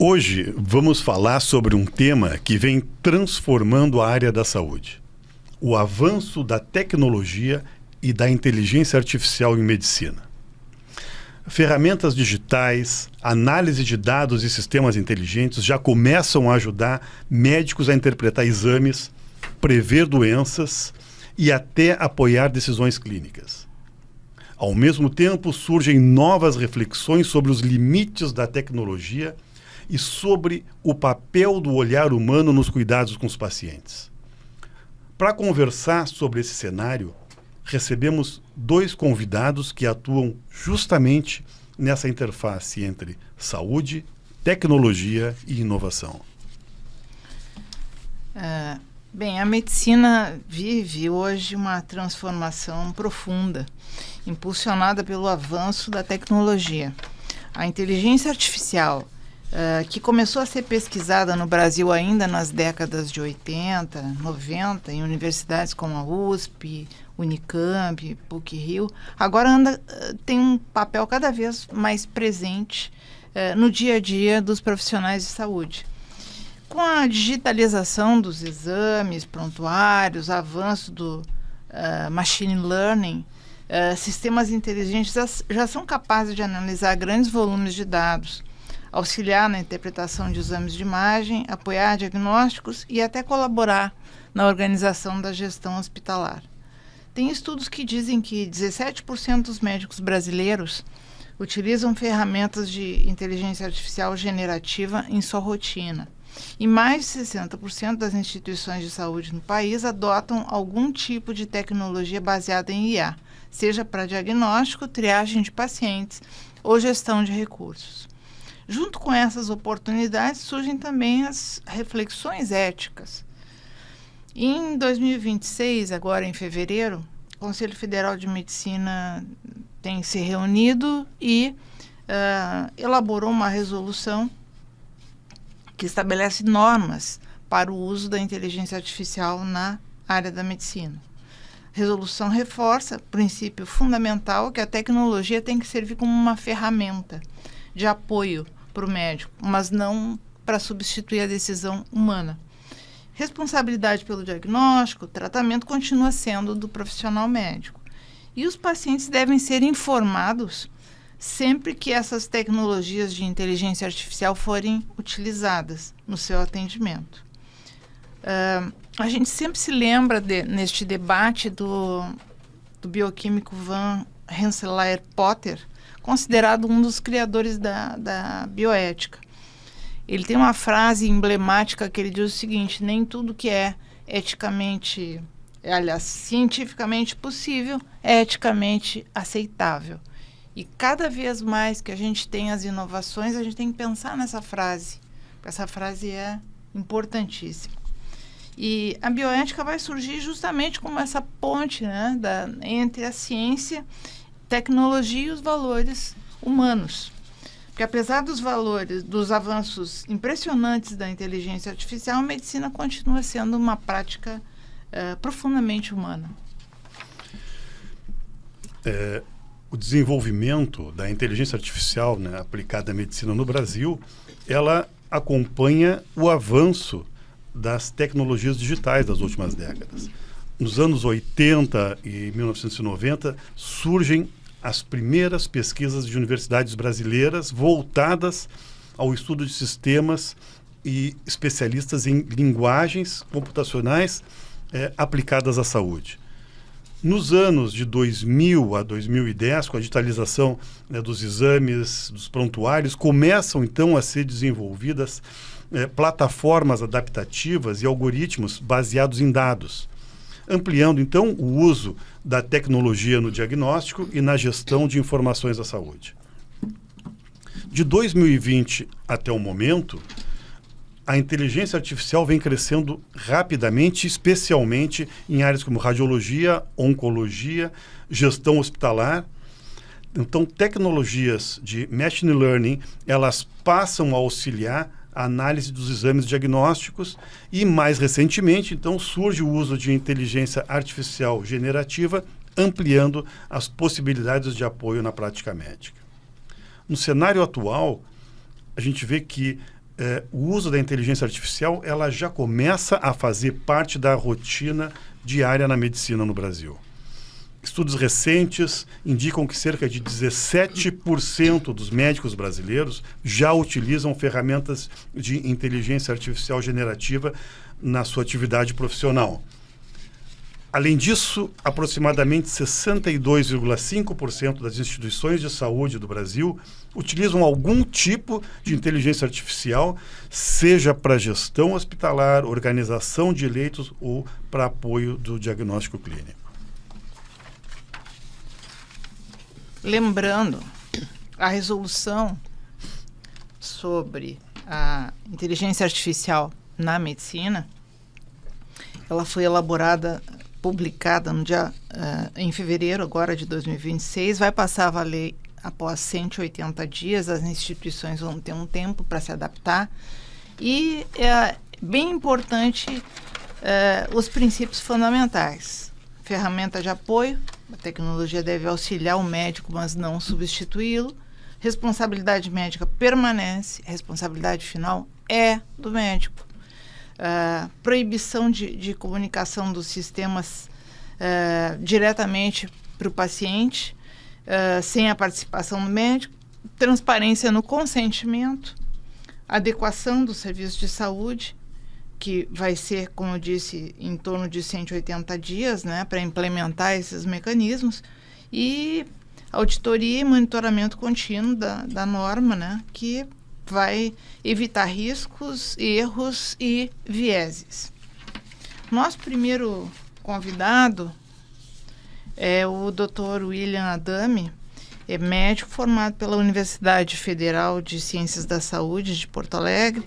Hoje vamos falar sobre um tema que vem transformando a área da saúde: o avanço da tecnologia e da inteligência artificial em medicina. Ferramentas digitais, análise de dados e sistemas inteligentes já começam a ajudar médicos a interpretar exames, prever doenças e até apoiar decisões clínicas. Ao mesmo tempo, surgem novas reflexões sobre os limites da tecnologia e sobre o papel do olhar humano nos cuidados com os pacientes. Para conversar sobre esse cenário, recebemos dois convidados que atuam justamente nessa interface entre saúde, tecnologia e inovação. A medicina vive hoje uma transformação profunda, impulsionada pelo avanço da tecnologia. A inteligência artificial, que começou a ser pesquisada no Brasil ainda nas décadas de 80, 90, em universidades como a USP, Unicamp, PUC-Rio, agora tem um papel cada vez mais presente no dia a dia dos profissionais de saúde. Com a digitalização dos exames, prontuários, avanço do machine learning, sistemas inteligentes já são capazes de analisar grandes volumes de dados, auxiliar na interpretação de exames de imagem, apoiar diagnósticos e até colaborar na organização da gestão hospitalar. Tem estudos que dizem que 17% dos médicos brasileiros utilizam ferramentas de inteligência artificial generativa em sua rotina. E mais de 60% das instituições de saúde no país adotam algum tipo de tecnologia baseada em IA, seja para diagnóstico, triagem de pacientes ou gestão de recursos. Junto com essas oportunidades surgem também as reflexões éticas. Em 2026, agora em fevereiro, o Conselho Federal de Medicina tem se reunido e elaborou uma resolução que estabelece normas para o uso da inteligência artificial na área da medicina. A resolução reforça o princípio fundamental que a tecnologia tem que servir como uma ferramenta de apoio para o médico, mas não para substituir a decisão humana. Responsabilidade pelo diagnóstico, tratamento continua sendo do profissional médico. E os pacientes devem ser informados sempre que essas tecnologias de inteligência artificial forem utilizadas no seu atendimento. A gente sempre se lembra neste debate do bioquímico Van Rensselaer-Potter, considerado um dos criadores da bioética. Ele tem uma frase emblemática que ele diz o seguinte: nem tudo que é cientificamente possível é eticamente aceitável. E cada vez mais que a gente tem as inovações, a gente tem que pensar nessa frase. Essa frase é importantíssima. E a bioética vai surgir justamente como essa ponte, né, entre a ciência, tecnologia e os valores humanos. Porque apesar dos avanços impressionantes da inteligência artificial, a medicina continua sendo uma prática profundamente humana. O desenvolvimento da inteligência artificial, né, aplicada à medicina no Brasil, ela acompanha o avanço das tecnologias digitais das últimas décadas. Nos anos 80 e 1990, surgem as primeiras pesquisas de universidades brasileiras voltadas ao estudo de sistemas e especialistas em linguagens computacionais aplicadas à saúde. Nos anos de 2000 a 2010, com a digitalização dos exames, dos prontuários, começam então a ser desenvolvidas plataformas adaptativas e algoritmos baseados em dados, ampliando então o uso da tecnologia no diagnóstico e na gestão de informações da saúde. De 2020 até o momento, a inteligência artificial vem crescendo rapidamente, especialmente em áreas como radiologia, oncologia, gestão hospitalar. Então, tecnologias de machine learning, elas passam a auxiliar a análise dos exames diagnósticos e, mais recentemente, então, surge o uso de inteligência artificial generativa, ampliando as possibilidades de apoio na prática médica. No cenário atual, a gente vê que o uso da inteligência artificial ela já começa a fazer parte da rotina diária na medicina no Brasil. Estudos recentes indicam que cerca de 17% dos médicos brasileiros já utilizam ferramentas de inteligência artificial generativa na sua atividade profissional. Além disso, aproximadamente 62,5% das instituições de saúde do Brasil utilizam algum tipo de inteligência artificial, seja para gestão hospitalar, organização de leitos ou para apoio do diagnóstico clínico. Lembrando, a resolução sobre a inteligência artificial na medicina, ela foi elaborada, publicada no dia, em fevereiro agora de 2026, vai passar a valer após 180 dias, as instituições vão ter um tempo para se adaptar e é bem importante os princípios fundamentais. Ferramenta de apoio, a tecnologia deve auxiliar o médico, mas não substituí-lo. Responsabilidade médica permanece, a responsabilidade final é do médico. Proibição de comunicação dos sistemas diretamente para o paciente, sem a participação do médico, transparência no consentimento, adequação do serviço de saúde, que vai ser, como eu disse, em torno de 180 dias, né, para implementar esses mecanismos, e auditoria e monitoramento contínuo da norma, né, que vai evitar riscos, erros e vieses. Nosso primeiro convidado é o Dr. William Adami, é médico formado pela Universidade Federal de Ciências da Saúde de Porto Alegre,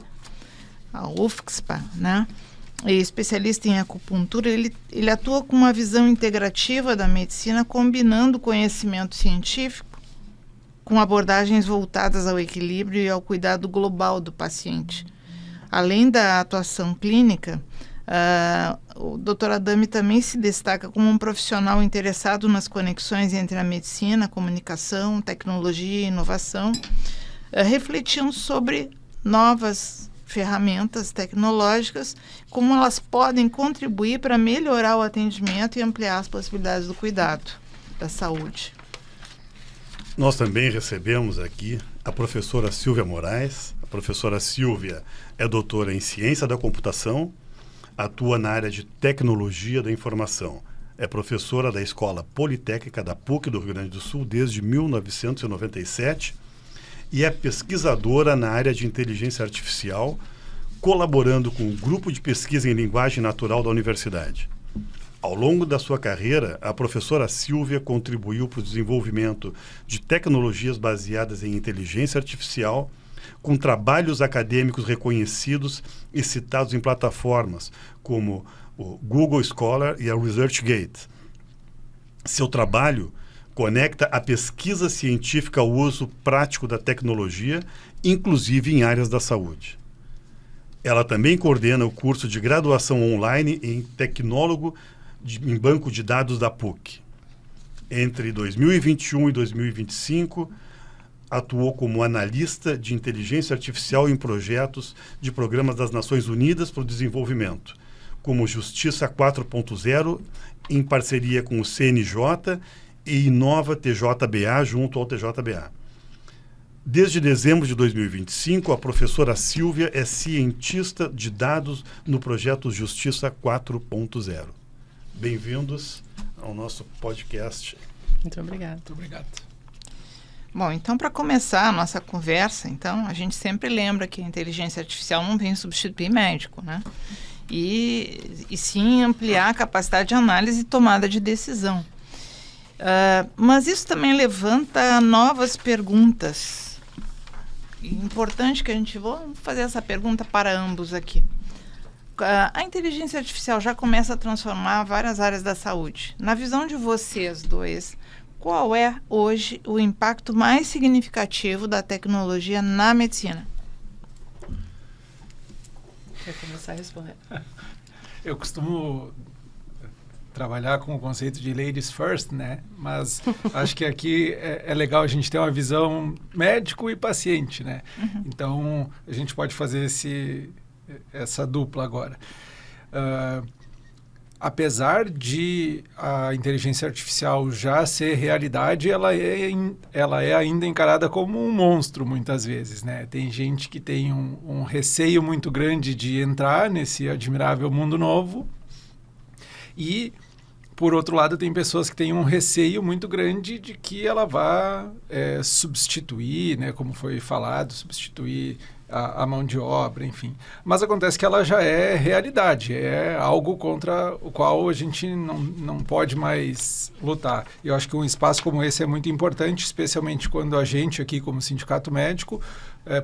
a UFSPA, né? E especialista em acupuntura, ele atua com uma visão integrativa da medicina, combinando conhecimento científico com abordagens voltadas ao equilíbrio e ao cuidado global do paciente. Além da atuação clínica, o Dr. Adami também se destaca como um profissional interessado nas conexões entre a medicina, a comunicação, tecnologia e inovação, refletindo sobre novas ferramentas tecnológicas, como elas podem contribuir para melhorar o atendimento e ampliar as possibilidades do cuidado da saúde. Nós também recebemos aqui a professora Silvia Moraes. A professora Silvia é doutora em Ciência da Computação, atua na área de Tecnologia da Informação. É professora da Escola Politécnica da PUC do Rio Grande do Sul desde 1997 e é pesquisadora na área de inteligência artificial, colaborando com o grupo de pesquisa em linguagem natural da universidade. Ao longo da sua carreira, a professora Silvia contribuiu para o desenvolvimento de tecnologias baseadas em inteligência artificial, com trabalhos acadêmicos reconhecidos e citados em plataformas como o Google Scholar e a ResearchGate. Seu trabalho conecta a pesquisa científica ao uso prático da tecnologia, inclusive em áreas da saúde. Ela também coordena o curso de graduação online em tecnólogo em banco de dados da PUC. Entre 2021 e 2025, atuou como analista de inteligência artificial em projetos de programas das Nações Unidas para o Desenvolvimento, como Justiça 4.0, em parceria com o CNJ e Inova TJBA, junto ao TJBA. Desde dezembro de 2025, a professora Silvia é cientista de dados no projeto Justiça 4.0. Bem-vindos ao nosso podcast. Muito obrigado. Muito obrigado. Bom, então, para começar a nossa conversa, então, a gente sempre lembra que a inteligência artificial não vem substituir médico, né? E sim ampliar a capacidade de análise e tomada de decisão. Mas isso também levanta novas perguntas. Importante que a gente vou fazer essa pergunta para ambos aqui. A inteligência artificial já começa a transformar várias áreas da saúde. Na visão de vocês dois, qual é hoje o impacto mais significativo da tecnologia na medicina? Quer começar a responder? Eu costumo trabalhar com o conceito de ladies first, né? Mas acho que aqui é legal a gente ter uma visão médico e paciente, né? Então, a gente pode fazer essa dupla agora. Apesar de a inteligência artificial já ser realidade, ela é ainda encarada como um monstro, muitas vezes, né? Tem gente que tem um receio muito grande de entrar nesse admirável mundo novo e, por outro lado, tem pessoas que têm um receio muito grande de que ela vá substituir, né? Como foi falado, substituir a mão de obra, enfim. Mas acontece que ela já é realidade, é algo contra o qual a gente não pode mais lutar. E eu acho que um espaço como esse é muito importante, especialmente quando a gente aqui, como sindicato médico,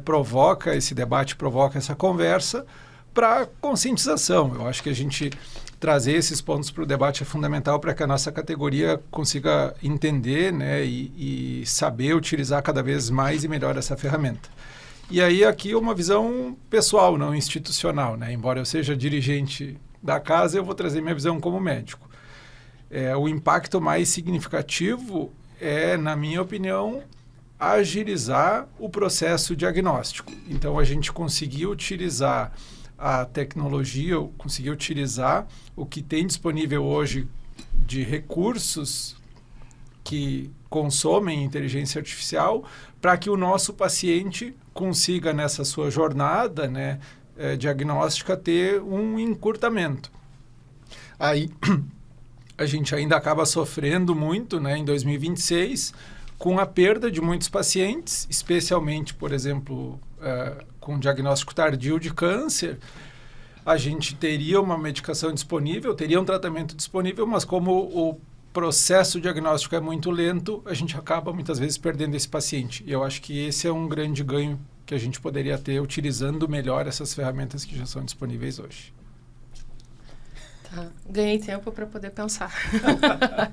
provoca esse debate, provoca essa conversa para conscientização. Eu acho que a gente trazer esses pontos para o debate é fundamental para que a nossa categoria consiga entender, né, e saber utilizar cada vez mais e melhor essa ferramenta. E aí aqui uma visão pessoal, não institucional, né? Embora eu seja dirigente da casa, eu vou trazer minha visão como médico. O impacto mais significativo é, na minha opinião, agilizar o processo diagnóstico. Então, a gente conseguir utilizar a tecnologia, conseguir utilizar o que tem disponível hoje de recursos que consomem inteligência artificial para que o nosso paciente consiga, nessa sua jornada, né, diagnóstica, ter um encurtamento. Aí a gente ainda acaba sofrendo muito, né, em 2026, com a perda de muitos pacientes, especialmente, por exemplo, com diagnóstico tardio de câncer. A gente teria uma medicação disponível, teria um tratamento disponível, mas como o processo diagnóstico é muito lento, a gente acaba muitas vezes perdendo esse paciente. E eu acho que esse é um grande ganho que a gente poderia ter utilizando melhor essas ferramentas que já são disponíveis hoje. Tá. Ganhei tempo para poder pensar.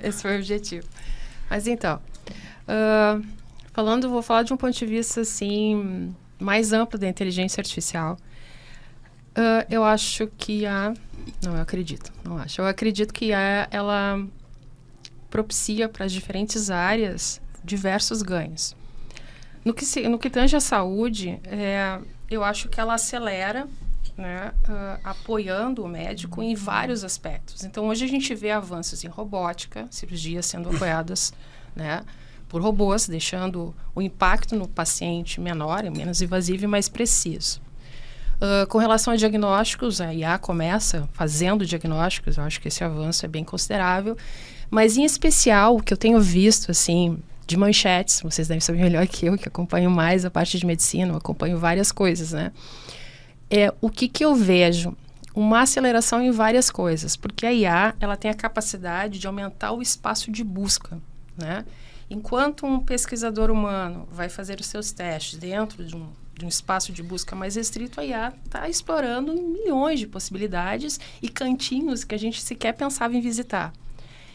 Esse foi o objetivo. Mas então, vou falar de um ponto de vista assim, mais amplo da inteligência artificial. Eu acho que eu acredito que ela propicia para as diferentes áreas diversos ganhos. No que tange à saúde, eu acho que ela acelera, né, apoiando o médico em vários aspectos. Então, hoje a gente vê avanços em robótica, cirurgias sendo apoiadas, né, por robôs, deixando o impacto no paciente menor, menos invasivo e mais preciso. Com relação a diagnósticos, a IA começa fazendo diagnósticos, eu acho que esse avanço é bem considerável, mas em especial o que eu tenho visto, assim, de manchetes, vocês devem saber melhor que eu acompanho mais a parte de medicina, eu acompanho várias coisas, né? O que eu vejo? Uma aceleração em várias coisas, porque a IA, ela tem a capacidade de aumentar o espaço de busca, né? Enquanto um pesquisador humano vai fazer os seus testes dentro de um espaço de busca mais restrito, a IA está explorando milhões de possibilidades e cantinhos que a gente sequer pensava em visitar.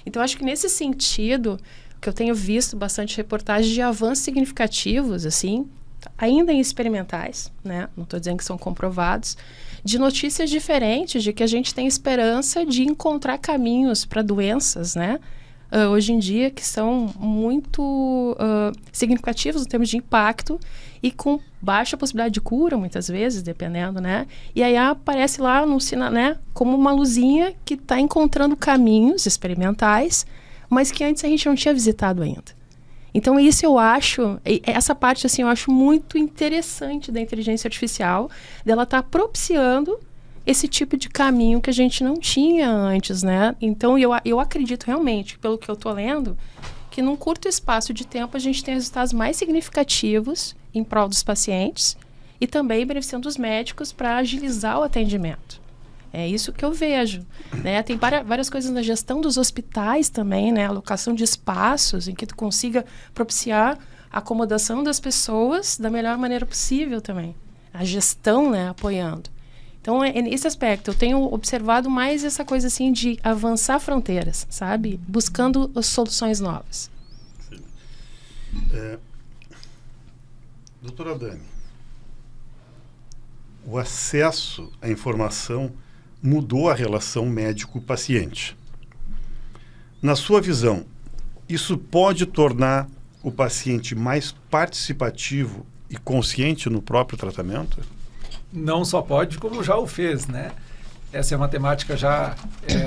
Então, acho que nesse sentido, que eu tenho visto bastante reportagens de avanços significativos, assim, ainda em experimentais, né? Não estou dizendo que são comprovados, de notícias diferentes, de que a gente tem esperança de encontrar caminhos para doenças, né? Hoje em dia, que são muito significativos em termos de impacto e com baixa possibilidade de cura, muitas vezes, dependendo, né? E aí aparece lá no sinal, né, como uma luzinha que está encontrando caminhos experimentais, mas que antes a gente não tinha visitado ainda. Então, isso eu acho, essa parte, assim, eu acho muito interessante da inteligência artificial, dela estar propiciando esse tipo de caminho que a gente não tinha antes, né? Então, eu acredito realmente, pelo que eu estou lendo, que num curto espaço de tempo a gente tem resultados mais significativos em prol dos pacientes e também beneficiando os médicos para agilizar o atendimento. É isso que eu vejo, né? Tem várias coisas na gestão dos hospitais também, né? Alocação de espaços em que tu consiga propiciar a acomodação das pessoas da melhor maneira possível também. A gestão, né? Apoiando. Então, nesse aspecto, eu tenho observado mais essa coisa assim de avançar fronteiras, sabe? Buscando soluções novas. Doutora Dani, o acesso à informação mudou a relação médico-paciente. Na sua visão, isso pode tornar o paciente mais participativo e consciente no próprio tratamento? Não só pode, como já o fez, né? Essa é uma temática já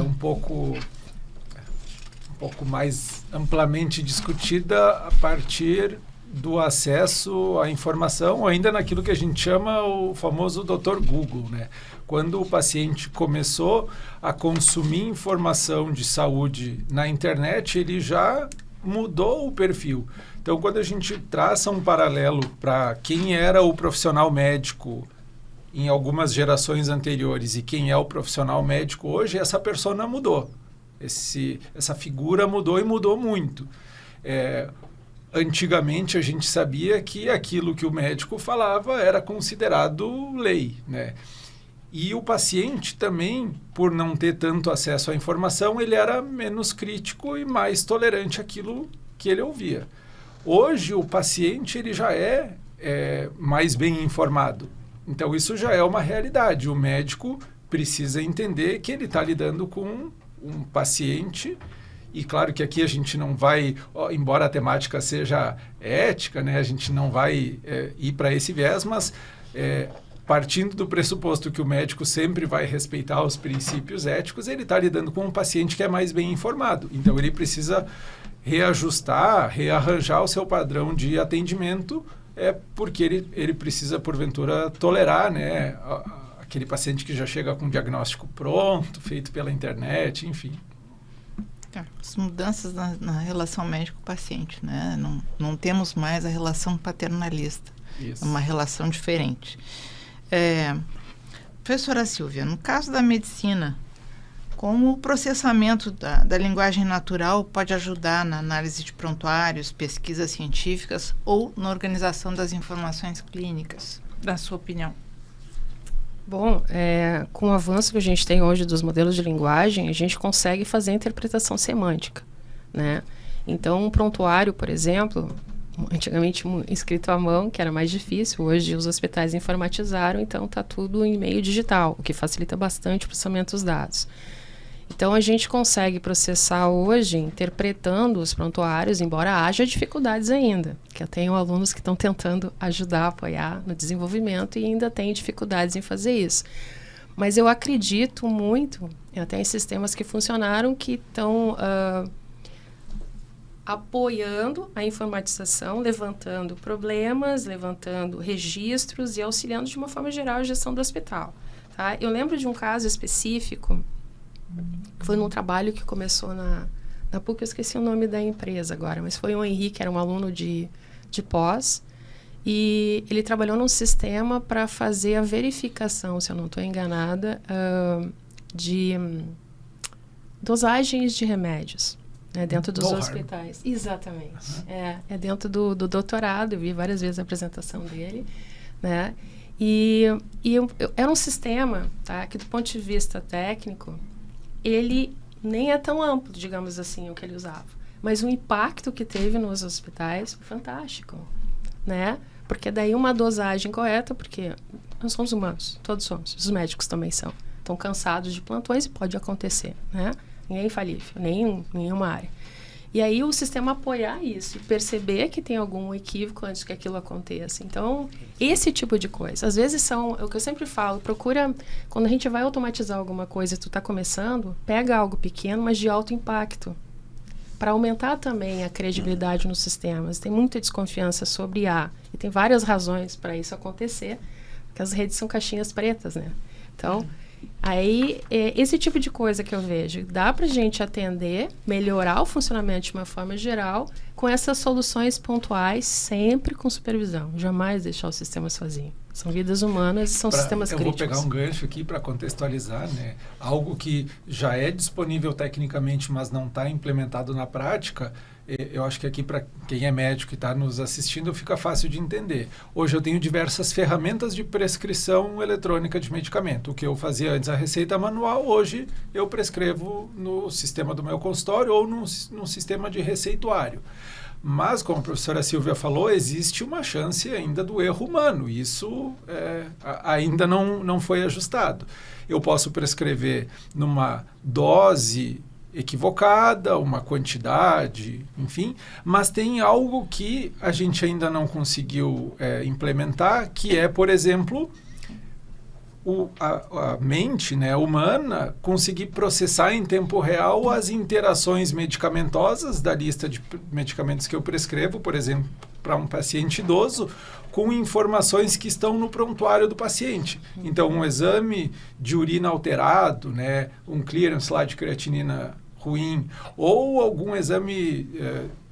um pouco mais amplamente discutida a partir do acesso à informação, ainda naquilo que a gente chama o famoso Dr. Google, né? Quando o paciente começou a consumir informação de saúde na internet, ele já mudou o perfil. Então, quando a gente traça um paralelo para quem era o profissional médico em algumas gerações anteriores e quem é o profissional médico hoje, essa persona mudou. Essa figura mudou e mudou muito. Antigamente, a gente sabia que aquilo que o médico falava era considerado lei, né? E o paciente também, por não ter tanto acesso à informação, ele era menos crítico e mais tolerante àquilo que ele ouvia. Hoje, o paciente ele já é mais bem informado. Então, isso já é uma realidade. O médico precisa entender que ele está lidando com um paciente. E claro que aqui a gente não vai, embora a temática seja ética, né, a gente não vai ir para esse viés, mas partindo do pressuposto que o médico sempre vai respeitar os princípios éticos, ele está lidando com um paciente que é mais bem informado. Então, ele precisa reajustar, rearranjar o seu padrão de atendimento, porque ele precisa, porventura, tolerar, né, aquele paciente que já chega com um diagnóstico pronto, feito pela internet, enfim. As mudanças na relação médico-paciente, né? Não temos mais a relação paternalista. Isso. É uma relação diferente. Professora Silvia, no caso da medicina, como o processamento da linguagem natural pode ajudar na análise de prontuários, pesquisas científicas ou na organização das informações clínicas, da sua opinião? Bom, com o avanço que a gente tem hoje dos modelos de linguagem, a gente consegue fazer a interpretação semântica, né? Então, um prontuário, por exemplo, antigamente escrito à mão, que era mais difícil, hoje os hospitais informatizaram, então está tudo em meio digital, o que facilita bastante o processamento dos dados. Então, a gente consegue processar hoje, interpretando os prontuários, embora haja dificuldades ainda, que eu tenho alunos que estão tentando ajudar, apoiar no desenvolvimento e ainda têm dificuldades em fazer isso. Mas eu acredito muito, até em sistemas que funcionaram, que estão apoiando a informatização, levantando problemas, levantando registros e auxiliando de uma forma geral a gestão do hospital. Tá? Eu lembro de um caso específico, que foi num trabalho que começou na PUC, eu esqueci o nome da empresa agora, mas foi o Henrique, era um aluno de pós, e ele trabalhou num sistema para fazer a verificação, se eu não estou enganada, de dosagens de remédios, né, dentro dos hospitais. Exatamente. É dentro do doutorado, eu vi várias vezes a apresentação dele, né? E era um sistema, tá, que do ponto de vista técnico, ele nem é tão amplo, digamos assim, o que ele usava. Mas o impacto que teve nos hospitais foi fantástico, né? Porque daí uma dosagem correta, porque nós somos humanos, todos somos, os médicos também são. Estão cansados de plantões e pode acontecer, né? Ninguém é infalível, nenhuma área. E aí o sistema apoiar isso e perceber que tem algum equívoco antes que aquilo aconteça. Então, esse tipo de coisa. Às vezes é o que eu sempre falo, procura, quando a gente vai automatizar alguma coisa e tu está começando, pega algo pequeno, mas de alto impacto, para aumentar também a credibilidade nos sistemas. Tem muita desconfiança sobre IA, e tem várias razões para isso acontecer, porque as redes são caixinhas pretas, né? Então, aí, esse tipo de coisa que eu vejo, dá para a gente atender, melhorar o funcionamento de uma forma geral, com essas soluções pontuais, sempre com supervisão. Jamais deixar o sistema sozinho. São vidas humanas e são sistemas críticos. Eu vou pegar um gancho aqui para contextualizar, né? Algo que já é disponível tecnicamente, mas não está implementado na prática. Eu acho que aqui, para quem é médico e está nos assistindo, fica fácil de entender. Hoje eu tenho diversas ferramentas de prescrição eletrônica de medicamento. O que eu fazia antes a receita manual, hoje eu prescrevo no sistema do meu consultório ou num sistema de receituário. Mas, como a professora Silvia falou, existe uma chance ainda do erro humano. Isso ainda não foi ajustado. Eu posso prescrever numa dose equivocada, uma quantidade, enfim, mas tem algo que a gente ainda não conseguiu implementar, que é, por exemplo, a mente, né, humana conseguir processar em tempo real as interações medicamentosas da lista de medicamentos que eu prescrevo, por exemplo, para um paciente idoso, com informações que estão no prontuário do paciente. Então, um exame de urina alterado, né, um clearance lá de creatinina ruim, ou algum exame,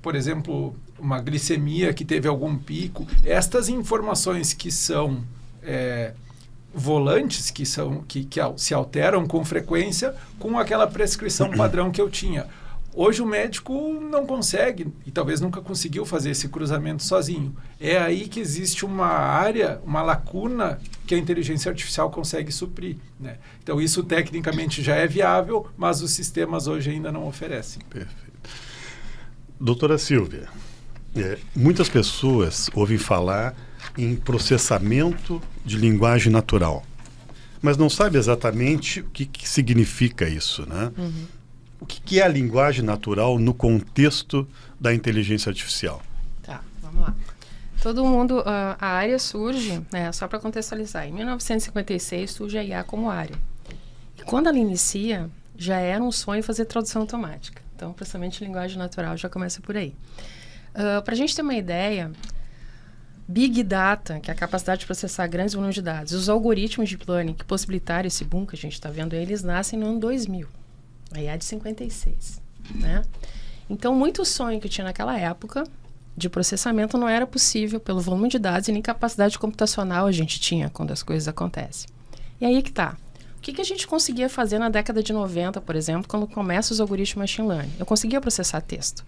por exemplo, uma glicemia que teve algum pico. Estas informações que são volantes, que se alteram com frequência com aquela prescrição padrão que eu tinha. Hoje o médico não consegue, e talvez nunca conseguiu fazer esse cruzamento sozinho. É aí que existe uma área, uma lacuna que a inteligência artificial consegue suprir, né? Então isso tecnicamente já é viável, mas os sistemas hoje ainda não oferecem. Perfeito. Doutora Silvia, muitas pessoas ouvem falar em processamento de linguagem natural, mas não sabe exatamente o que significa isso, né? Uhum. O que é a linguagem natural no contexto da inteligência artificial? Tá, vamos lá. Todo mundo, a área surge, né, só para contextualizar, em 1956 surge a IA como área. E quando ela inicia, já era um sonho fazer tradução automática. Então, o processamento de linguagem natural já começa por aí. Para a gente ter uma ideia, Big Data, que é a capacidade de processar grandes volumes de dados, os algoritmos de deep learning que possibilitaram esse boom que a gente está vendo, eles nascem no ano 2000. A IA de 56, né? Então, muito sonho que eu tinha naquela época de processamento não era possível pelo volume de dados e nem capacidade computacional a gente tinha quando as coisas acontecem. E aí que tá. O que a gente conseguia fazer na década de 90, por exemplo, quando começam os algoritmos machine learning? Eu conseguia processar texto,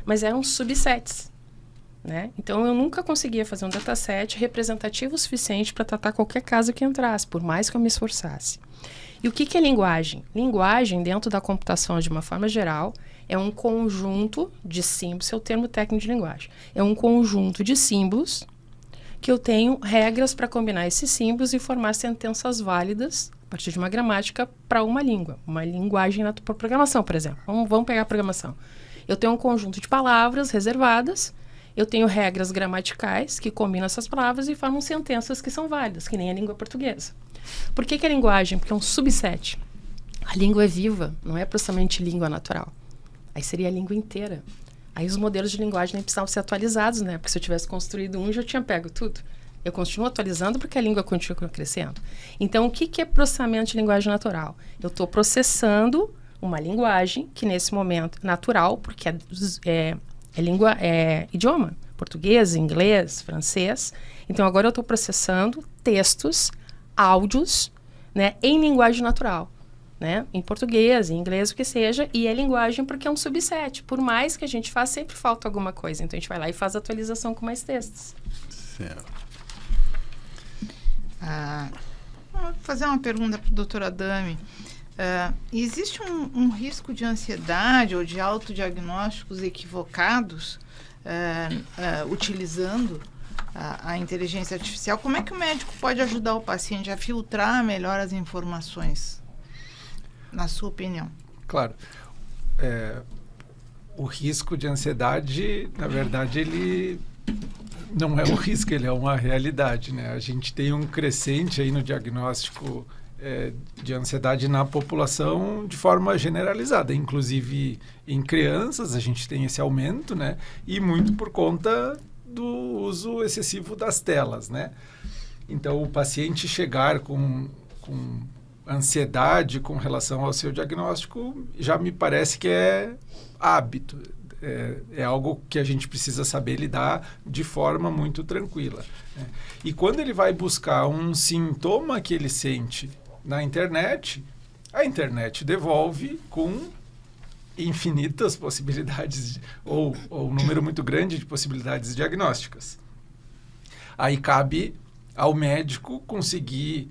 mas eram subsets, né? Então, eu nunca conseguia fazer um dataset representativo o suficiente para tratar qualquer caso que entrasse, por mais que eu me esforçasse. E o que é linguagem? Linguagem, dentro da computação de uma forma geral, é um conjunto de símbolos, esse é o termo técnico de linguagem. É um conjunto de símbolos que eu tenho regras para combinar esses símbolos e formar sentenças válidas a partir de uma gramática para uma língua. Uma linguagem na programação, por exemplo. Vamos pegar a programação. Eu tenho um conjunto de palavras reservadas, eu tenho regras gramaticais que combinam essas palavras e formam sentenças que são válidas, que nem a língua portuguesa. Por que é linguagem? Porque é um subset. A língua é viva, não é propriamente língua natural. Aí seria a língua inteira. Aí os modelos de linguagem nem precisavam ser atualizados, né? Porque se eu tivesse construído um, já tinha pego tudo. Eu continuo atualizando porque a língua continua crescendo. Então, o que é processamento de linguagem natural? Eu estou processando uma linguagem que, nesse momento, é natural, porque é idioma. Português, inglês, francês. Então, agora eu estou processando textos, áudios, né, em linguagem natural, né, em português, em inglês, o que seja, e é linguagem porque é um subset. Por mais que a gente faça, sempre falta alguma coisa. Então, a gente vai lá e faz a atualização com mais textos. Certo. Vou fazer uma pergunta para a doutora Adame. Existe um risco de ansiedade ou de autodiagnósticos equivocados utilizando a inteligência artificial? Como é que o médico pode ajudar o paciente a filtrar melhor as informações, na sua opinião? Claro. O risco de ansiedade, na verdade, ele não é um risco, ele é uma realidade, né? A gente tem um crescente aí no diagnóstico de ansiedade na população de forma generalizada. Inclusive, em crianças, a gente tem esse aumento, né? E muito por conta do uso excessivo das telas, né? Então, o paciente chegar com ansiedade com relação ao seu diagnóstico já me parece que é hábito. É algo que a gente precisa saber lidar de forma muito tranquila, né? E quando ele vai buscar um sintoma que ele sente na internet, a internet devolve com infinitas possibilidades ou um número muito grande de possibilidades diagnósticas. Aí cabe ao médico conseguir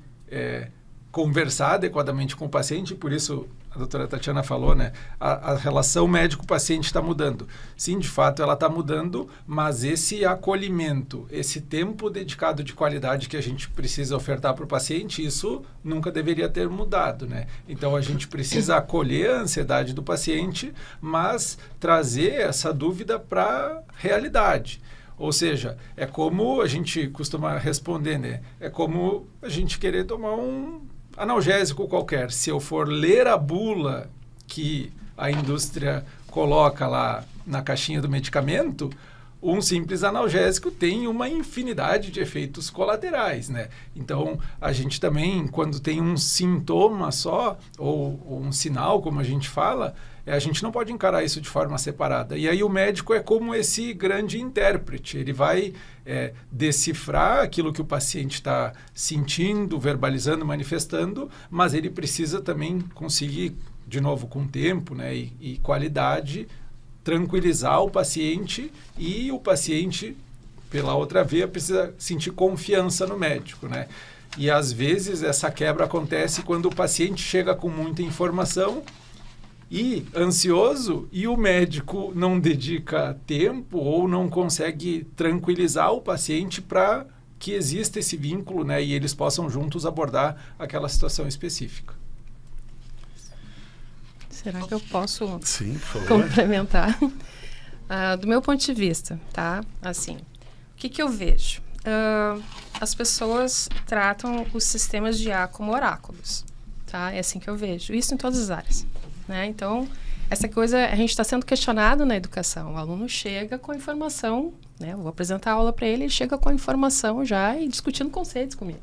conversar adequadamente com o paciente, por isso a doutora Tatiana falou, né? A relação médico-paciente está mudando. Sim, de fato, ela está mudando, mas esse acolhimento, esse tempo dedicado de qualidade que a gente precisa ofertar para o paciente, isso nunca deveria ter mudado, né? Então, a gente precisa acolher a ansiedade do paciente, mas trazer essa dúvida para a realidade. Ou seja, é como a gente costuma responder, né? É como a gente querer tomar um analgésico qualquer. Se eu for ler a bula que a indústria coloca lá na caixinha do medicamento, um simples analgésico tem uma infinidade de efeitos colaterais, né? Então, a gente também, quando tem um sintoma só, ou um sinal, como a gente fala, a gente não pode encarar isso de forma separada. E aí o médico é como esse grande intérprete. Ele vai decifrar aquilo que o paciente está sentindo, verbalizando, manifestando, mas ele precisa também conseguir, de novo, com tempo, né, e qualidade, tranquilizar o paciente, e o paciente, pela outra via, precisa sentir confiança no médico, né? E às vezes essa quebra acontece quando o paciente chega com muita informação e ansioso, e o médico não dedica tempo ou não consegue tranquilizar o paciente para que exista esse vínculo, né, e eles possam juntos abordar aquela situação específica. Será que eu posso Sim, por favor. complementar? Do meu ponto de vista, tá? Assim, o que eu vejo? As pessoas tratam os sistemas de IA como oráculos, tá? É assim que eu vejo. Isso em todas as áreas, né? Então, essa coisa, a gente está sendo questionado na educação. O aluno chega com a informação, né? Eu vou apresentar a aula para ele, ele chega com a informação já e discutindo conceitos comigo.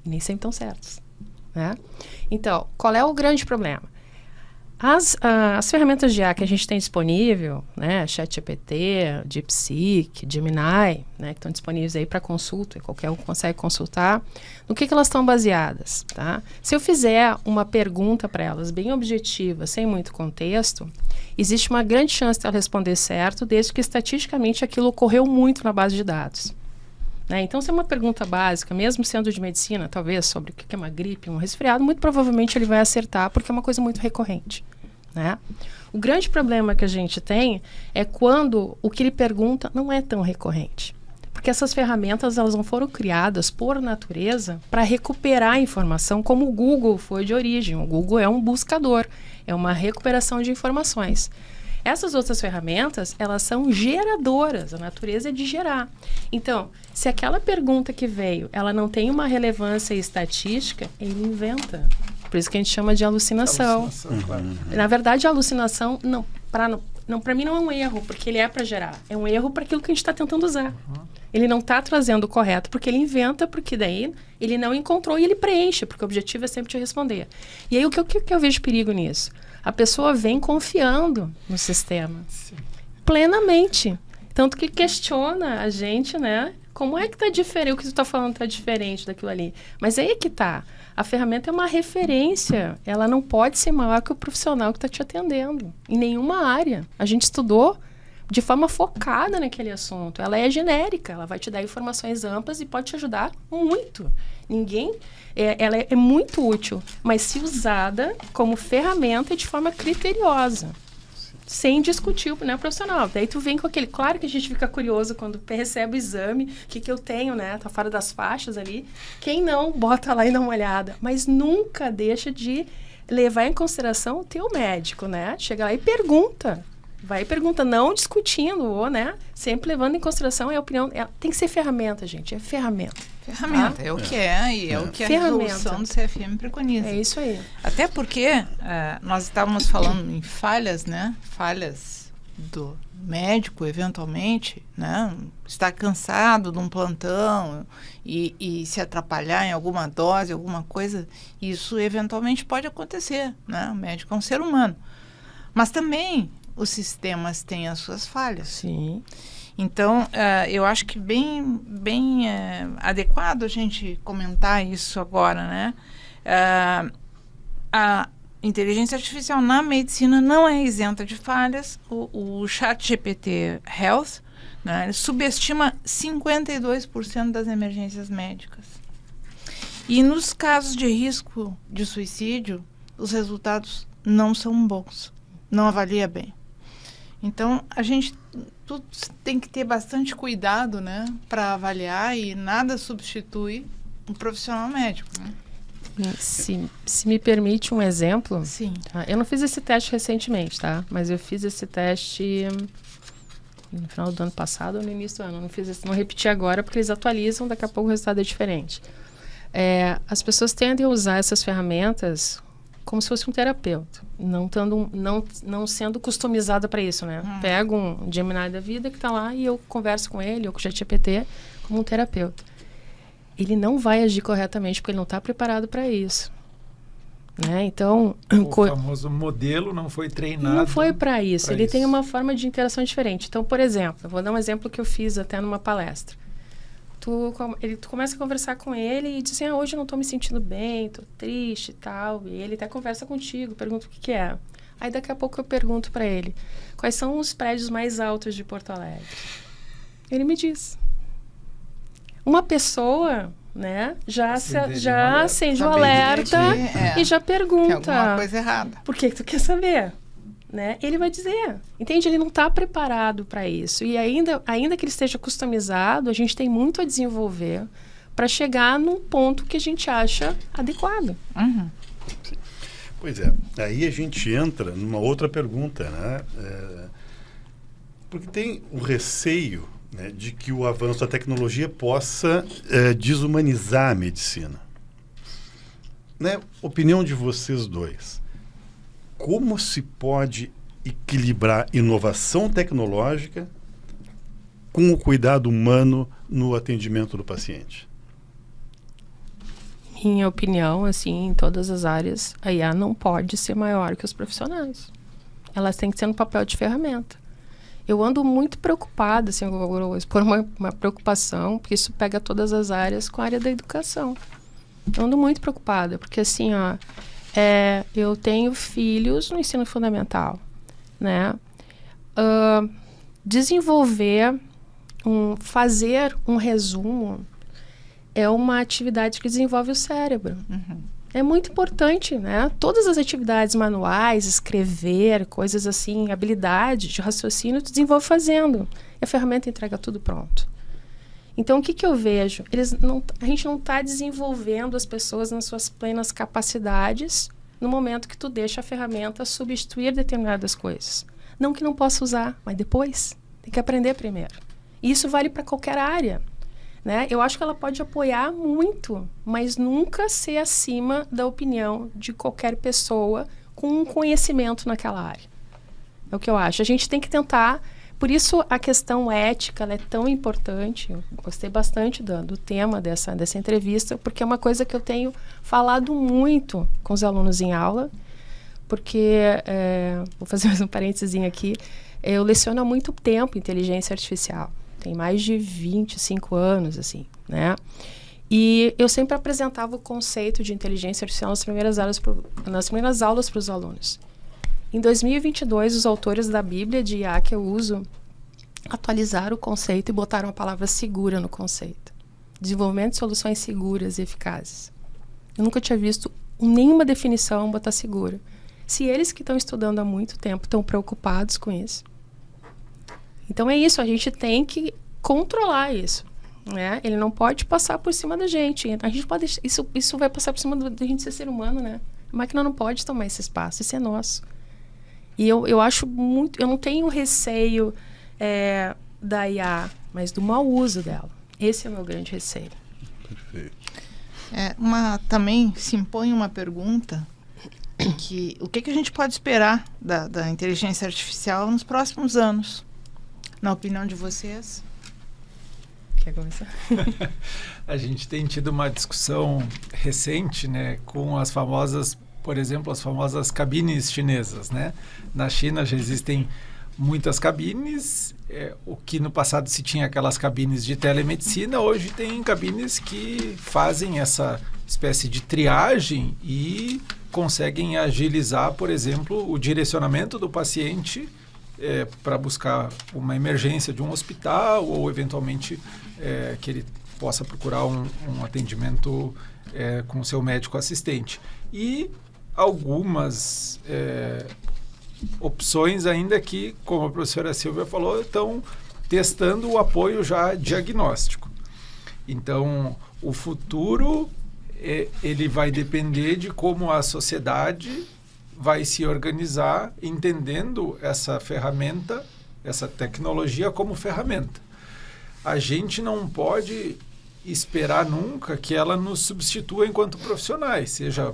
E nem sempre estão certos, né? Então, qual é o grande problema? As ferramentas de IA que a gente tem disponível, né, ChatGPT, DeepSeek, Gemini, né, que estão disponíveis aí para consulta, e qualquer um consegue consultar, no que elas estão baseadas, tá? Se eu fizer uma pergunta para elas bem objetiva, sem muito contexto, existe uma grande chance de ela responder certo, desde que estatisticamente aquilo ocorreu muito na base de dados. Né? Então, se é uma pergunta básica, mesmo sendo de medicina, talvez sobre o que é uma gripe, um resfriado, muito provavelmente ele vai acertar, porque é uma coisa muito recorrente. Né? O grande problema que a gente tem é quando o que ele pergunta não é tão recorrente. Porque essas ferramentas elas não foram criadas por natureza para recuperar a informação como o Google foi de origem. O Google é um buscador, é uma recuperação de informações. Essas outras ferramentas, elas são geradoras, a natureza é de gerar. Então, se aquela pergunta que veio, ela não tem uma relevância estatística, ele inventa. Por isso que a gente chama de alucinação. Claro. Na verdade, a alucinação, para mim, não é um erro, porque ele é para gerar. É um erro para aquilo que a gente está tentando usar. Ele não está trazendo o correto, porque ele inventa, porque daí ele não encontrou e ele preenche, porque o objetivo é sempre te responder. E aí, o que eu vejo perigo nisso? A pessoa vem confiando no sistema. Sim. Plenamente. Tanto que questiona a gente, né? Como é que está diferente? O que tu está falando está diferente daquilo ali. Mas aí é que está. A ferramenta é uma referência. Ela não pode ser maior que o profissional que está te atendendo. Em nenhuma área. A gente estudou de forma focada naquele assunto. Ela é genérica. Ela vai te dar informações amplas e pode te ajudar muito. Ela é muito útil, mas se usada como ferramenta de forma criteriosa, sem discutir o profissional. Daí tu vem com aquele... Claro que a gente fica curioso quando recebe o exame, o que eu tenho, né? Tá fora das faixas ali. Quem não, bota lá e dá uma olhada. Mas nunca deixa de levar em consideração o teu médico, né? Chega lá e pergunta. Vai e pergunta, não discutindo, ou, né? Sempre levando em consideração a opinião. Tem que ser ferramenta, gente. É ferramenta. Ferramenta, é o que é, e é o que a resolução do CFM preconiza. É isso aí. Até porque nós estávamos falando em falhas, né? Falhas do médico, eventualmente, né? Está cansado de um plantão e se atrapalhar em alguma dose, alguma coisa, isso eventualmente pode acontecer, né? O médico é um ser humano. Mas também os sistemas têm as suas falhas. Sim. Então, eu acho que bem adequado a gente comentar isso agora, né? A inteligência artificial na medicina não é isenta de falhas. O ChatGPT Health, né, ele subestima 52% das emergências médicas. E nos casos de risco de suicídio, os resultados não são bons, não avalia bem. Então, a gente tem que ter bastante cuidado, né, para avaliar, e nada substitui um profissional médico, né? Se me permite um exemplo, Sim. tá? Eu não fiz esse teste recentemente, tá? Mas eu fiz esse teste no final do ano passado ou no início do ano. Não repeti agora porque eles atualizam, daqui a pouco o resultado é diferente. As pessoas tendem a usar essas ferramentas como se fosse um terapeuta, não sendo customizada para isso, né? Pego um Gemini da vida que está lá e eu converso com ele, ou com o ChatGPT, como um terapeuta. Ele não vai agir corretamente porque ele não está preparado para isso, né? Então, o famoso modelo não foi treinado. Não foi para isso. Ele tem uma forma de interação diferente. Então, por exemplo, eu vou dar um exemplo que eu fiz até numa palestra. Tu começa a conversar com ele e diz assim, hoje eu não estou me sentindo bem, estou triste e tal. E ele até conversa contigo, pergunta o que é. Aí daqui a pouco eu pergunto para ele, quais são os prédios mais altos de Porto Alegre? Ele me diz. Uma pessoa, né, já acende o alerta e já pergunta. Tem alguma coisa errada. Por que tu quer saber? Né? Ele vai dizer. Entende? Ele não está preparado para isso. E ainda que ele esteja customizado, a gente tem muito a desenvolver para chegar num ponto que a gente acha adequado. Uhum. Pois é. Aí a gente entra numa outra pergunta, né? Porque tem o receio, né, de que o avanço da tecnologia possa desumanizar a medicina. Né? Opinião de vocês dois. Como se pode equilibrar inovação tecnológica com o cuidado humano no atendimento do paciente? Minha opinião, assim, em todas as áreas, a IA não pode ser maior que os profissionais. Elas têm que ser no papel de ferramenta. Eu ando muito preocupada, assim, eu vou expor uma preocupação, porque isso pega todas as áreas com a área da educação. Eu ando muito preocupada, porque assim, eu tenho filhos no ensino fundamental, né? Fazer um resumo é uma atividade que desenvolve o cérebro. Uhum. É muito importante, né? Todas as atividades manuais, escrever, coisas assim, habilidade de raciocínio, tu desenvolve fazendo. E a ferramenta entrega tudo pronto. Então, o que eu vejo? A gente não está desenvolvendo as pessoas nas suas plenas capacidades no momento que tu deixa a ferramenta substituir determinadas coisas. Não que não possa usar, mas depois. Tem que aprender primeiro. E isso vale para qualquer área. Né? Eu acho que ela pode apoiar muito, mas nunca ser acima da opinião de qualquer pessoa com um conhecimento naquela área. É o que eu acho. A gente tem que tentar... Por isso, a questão ética ela é tão importante. Eu gostei bastante do tema dessa entrevista, porque é uma coisa que eu tenho falado muito com os alunos em aula, porque, vou fazer mais um parênteses aqui, eu leciono há muito tempo inteligência artificial. Tem mais de 25 anos, assim, né? E eu sempre apresentava o conceito de inteligência artificial nas primeiras aulas para os alunos. Em 2022, os autores da Bíblia de IA que eu uso atualizaram o conceito e botaram a palavra segura no conceito. Desenvolvimento de soluções seguras e eficazes. Eu nunca tinha visto nenhuma definição botar segura. Se eles que estão estudando há muito tempo estão preocupados com isso. Então é isso, a gente tem que controlar isso. Né? Ele não pode passar por cima da gente. A gente pode, isso vai passar por cima da gente ser ser humano, né? A máquina não pode tomar esse espaço, isso é nosso. E eu acho muito... Eu não tenho receio da IA, mas do mau uso dela. Esse é o meu grande receio. Perfeito. Também se impõe uma pergunta o que a gente pode esperar da inteligência artificial nos próximos anos? Na opinião de vocês? Quer começar? A gente tem tido uma discussão recente, né, com as famosas... Por exemplo, as famosas cabines chinesas, né? Na China já existem muitas cabines. O que no passado se tinha aquelas cabines de telemedicina, hoje tem cabines que fazem essa espécie de triagem e conseguem agilizar, por exemplo, o direcionamento do paciente para buscar uma emergência de um hospital ou, eventualmente, que ele possa procurar um atendimento com seu médico assistente. E algumas opções ainda que, como a professora Silvia falou, estão testando o apoio já diagnóstico. Então, o futuro ele vai depender de como a sociedade vai se organizar entendendo essa ferramenta, essa tecnologia como ferramenta. A gente não pode esperar nunca que ela nos substitua enquanto profissionais, seja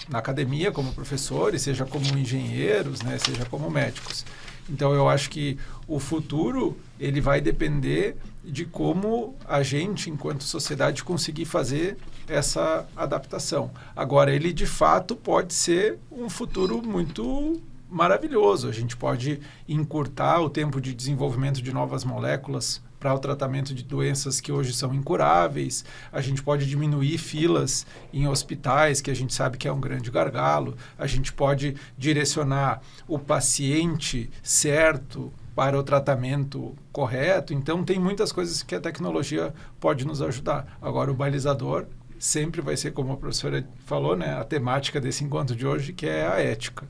na academia como professores, seja como engenheiros, né, seja como médicos. Então, eu acho que o futuro ele vai depender de como a gente, enquanto sociedade, conseguir fazer essa adaptação. Agora, ele de fato pode ser um futuro muito maravilhoso. A gente pode encurtar o tempo de desenvolvimento de novas moléculas para o tratamento de doenças que hoje são incuráveis. A gente pode diminuir filas em hospitais, que a gente sabe que é um grande gargalo. A gente pode direcionar o paciente certo para o tratamento correto. Então, tem muitas coisas que a tecnologia pode nos ajudar. Agora, o balizador sempre vai ser, como a professora falou, né, a temática desse encontro de hoje, que é a ética.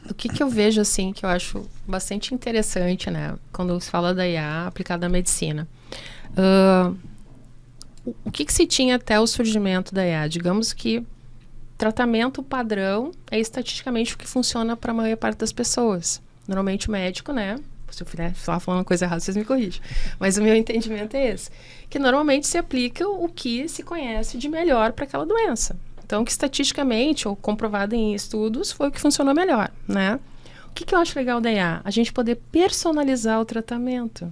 O que eu vejo, assim, que eu acho bastante interessante, né, quando se fala da IA aplicada à medicina. O que se tinha até o surgimento da IA? Digamos que tratamento padrão é estatisticamente o que funciona para a maior parte das pessoas. Normalmente o médico, né, se eu falar uma coisa errada, vocês me corrigem. Mas o meu entendimento é esse. Que normalmente se aplica o que se conhece de melhor para aquela doença. Então, que estatisticamente, ou comprovado em estudos, foi o que funcionou melhor, né? O que eu acho legal da IA? A gente poder personalizar o tratamento.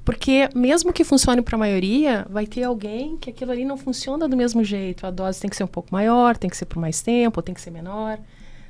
Porque mesmo que funcione para a maioria, vai ter alguém que aquilo ali não funciona do mesmo jeito. A dose tem que ser um pouco maior, tem que ser por mais tempo, ou tem que ser menor,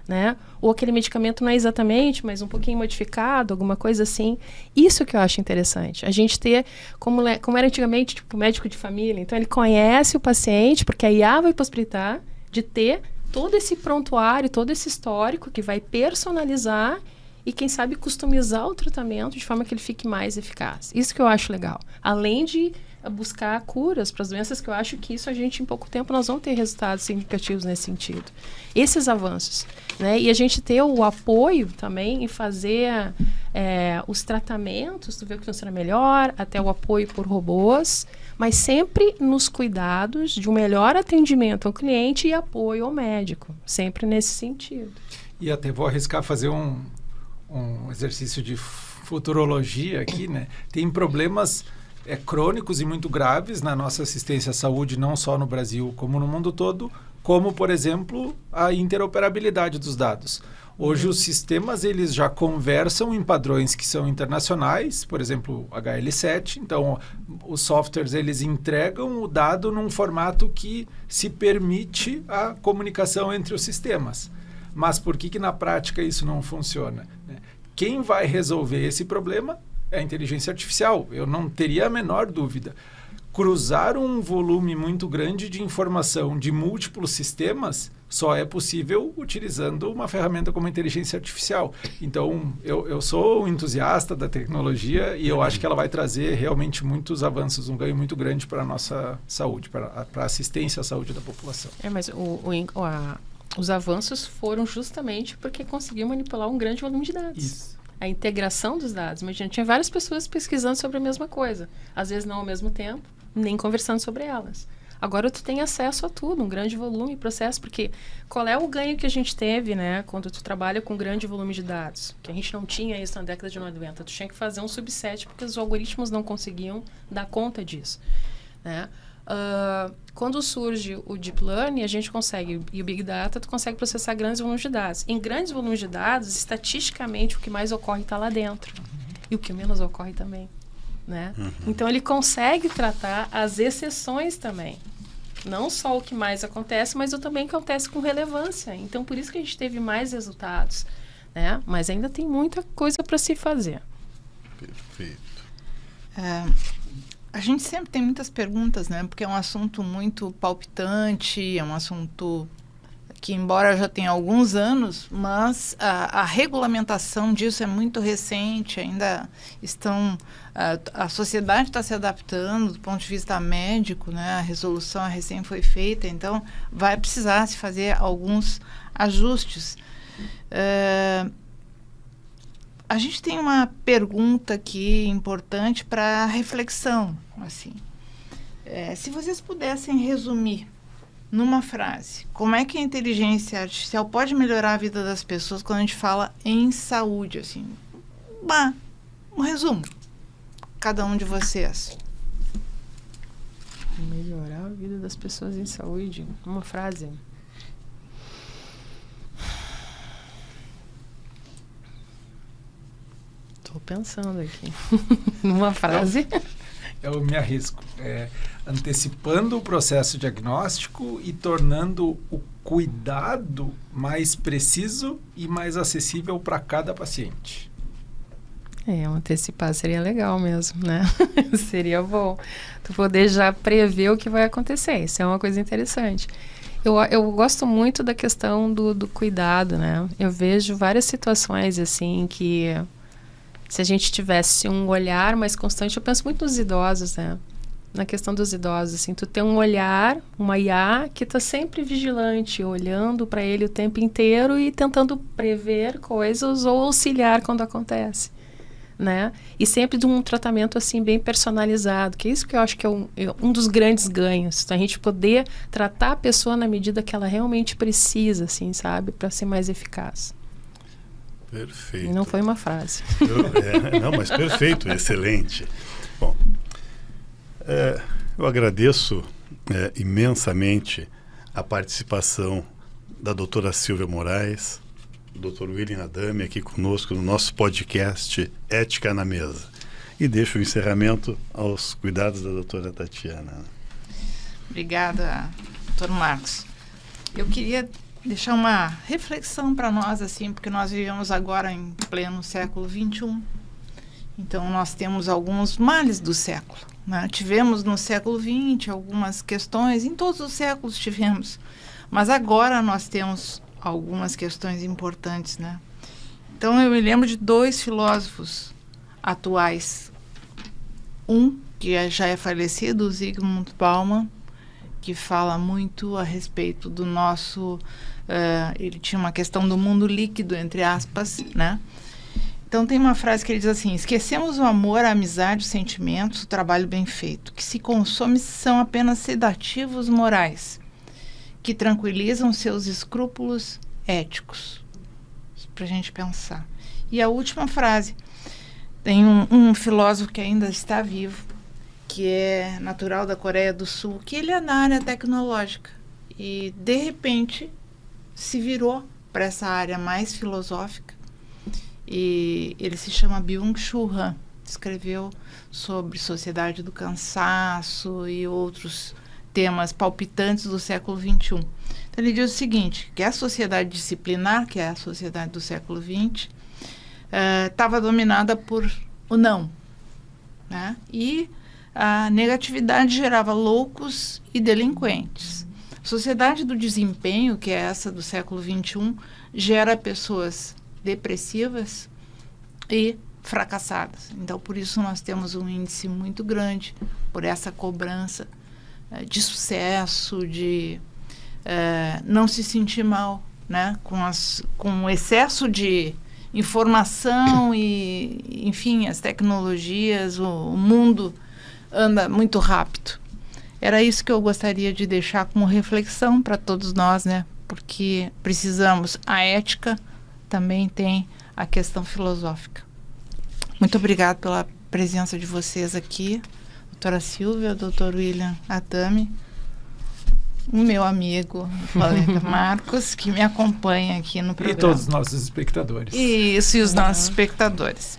né? Ou aquele medicamento não é exatamente, mas um pouquinho modificado, alguma coisa assim. Isso que eu acho interessante. A gente ter, como era antigamente, tipo, médico de família. Então, ele conhece o paciente, porque a IA vai possibilitar de ter todo esse prontuário, todo esse histórico que vai personalizar e, quem sabe, customizar o tratamento de forma que ele fique mais eficaz. Isso que eu acho legal. Além de buscar curas para as doenças, que eu acho que isso a gente, em pouco tempo, nós vamos ter resultados significativos nesse sentido. Esses avanços, né? E a gente ter o apoio também em fazer os tratamentos, tu vê o que funciona melhor, até o apoio por robôs, mas sempre nos cuidados de um melhor atendimento ao cliente e apoio ao médico, sempre nesse sentido. E até vou arriscar fazer um exercício de futurologia aqui, né? Tem problemas crônicos e muito graves na nossa assistência à saúde, não só no Brasil, como no mundo todo, como, por exemplo, a interoperabilidade dos dados. Hoje, os sistemas eles já conversam em padrões que são internacionais, por exemplo, HL7. Então, os softwares eles entregam o dado num formato que se permite a comunicação entre os sistemas. Mas por que na prática isso não funciona? Quem vai resolver esse problema é a inteligência artificial. Eu não teria a menor dúvida. Cruzar um volume muito grande de informação de múltiplos sistemas só é possível utilizando uma ferramenta como a inteligência artificial. Então, eu sou um entusiasta da tecnologia e eu acho que ela vai trazer realmente muitos avanços, um ganho muito grande para a nossa saúde, para a assistência à saúde da população. Mas os avanços foram justamente porque conseguiu manipular um grande volume de dados. Isso. A integração dos dados. Imagina, tinha várias pessoas pesquisando sobre a mesma coisa. Às vezes não ao mesmo tempo, nem conversando sobre elas. Agora tu tem acesso a tudo, um grande volume de processo, porque qual é o ganho que a gente teve, né, quando tu trabalha com grande volume de dados? Que a gente não tinha isso na década de 90. Tu tinha que fazer um subset, porque os algoritmos não conseguiam dar conta disso, né? Quando surge o Deep Learning, a gente consegue, e o Big Data, tu consegue processar grandes volumes de dados. Em grandes volumes de dados, estatisticamente, o que mais ocorre está lá dentro. E o que menos ocorre também, né? Então, ele consegue tratar as exceções também. Não só o que mais acontece, mas o também que acontece com relevância. Então, por isso que a gente teve mais resultados, né? Mas ainda tem muita coisa para se fazer. Perfeito. A gente sempre tem muitas perguntas, né? Porque é um assunto muito palpitante, é um assunto que embora já tenha alguns anos, mas a regulamentação disso é muito recente, ainda estão... A sociedade está se adaptando do ponto de vista médico, né? A resolução recém foi feita, então vai precisar se fazer alguns ajustes. A gente tem uma pergunta aqui importante para reflexão. Assim. Se vocês pudessem resumir numa frase, como é que a inteligência artificial pode melhorar a vida das pessoas quando a gente fala em saúde? Assim, um resumo. Cada um de vocês. Melhorar a vida das pessoas em saúde. Uma frase. Estou pensando aqui. Numa frase. Eu me arrisco. Antecipando o processo diagnóstico e tornando o cuidado mais preciso e mais acessível para cada paciente. Antecipar seria legal mesmo, né? Seria bom. Tu poder já prever o que vai acontecer. Isso é uma coisa interessante. Eu gosto muito da questão do cuidado, né? Eu vejo várias situações, assim, que se a gente tivesse um olhar mais constante, eu penso muito nos idosos, né? Na questão dos idosos, assim, tu tem um olhar, uma IA que está sempre vigilante, olhando para ele o tempo inteiro e tentando prever coisas ou auxiliar quando acontece. Né? E sempre de um tratamento assim bem personalizado, que é isso que eu acho que é um dos grandes ganhos, a gente poder tratar a pessoa na medida que ela realmente precisa, assim, sabe, para ser mais eficaz. Perfeito. E não foi uma frase. Não, mas perfeito, excelente. Bom, eu agradeço imensamente a participação da doutora Silvia Moraes, Dr. William Adami aqui conosco no nosso podcast Ética na Mesa. E deixo o encerramento aos cuidados da doutora Tatiana. Obrigada, doutor Marcos. Eu queria deixar uma reflexão para nós, assim, porque nós vivemos agora em pleno século XXI. Então, nós temos alguns males do século, né? Tivemos no século XX algumas questões, em todos os séculos tivemos. Mas agora nós temos algumas questões importantes, né? Então, eu me lembro de 2 filósofos atuais. Um, que já é falecido, o Zygmunt Bauman, que fala muito a respeito do nosso... ele tinha uma questão do mundo líquido, entre aspas, né? Então, tem uma frase que ele diz assim: esquecemos o amor, a amizade, os sentimentos, o trabalho bem feito. Que se consome são apenas sedativos morais, que tranquilizam seus escrúpulos éticos. Para a gente pensar. E a última frase, tem um filósofo que ainda está vivo, que é natural da Coreia do Sul, que ele é na área tecnológica e, de repente, se virou para essa área mais filosófica, e ele se chama Byung-Chul Han, escreveu sobre sociedade do cansaço e outros temas palpitantes do século XXI. Então, ele diz o seguinte, que a sociedade disciplinar, que é a sociedade do século XX, estava dominada por o não, né? E a negatividade gerava loucos e delinquentes. A sociedade do desempenho, que é essa do século XXI, gera pessoas depressivas e fracassadas. Então, por isso nós temos um índice muito grande, por essa cobrança de sucesso, de não se sentir mal, né? Com o excesso de informação e, enfim, as tecnologias, o mundo anda muito rápido. Era isso que eu gostaria de deixar como reflexão para todos nós, né? Porque precisamos, a ética também tem a questão filosófica. Muito obrigada pela presença de vocês aqui, doutora Silvia, doutor William Adami, o meu amigo, colega Marcos, que me acompanha aqui no programa. E todos os nossos espectadores. Isso, e os nossos espectadores.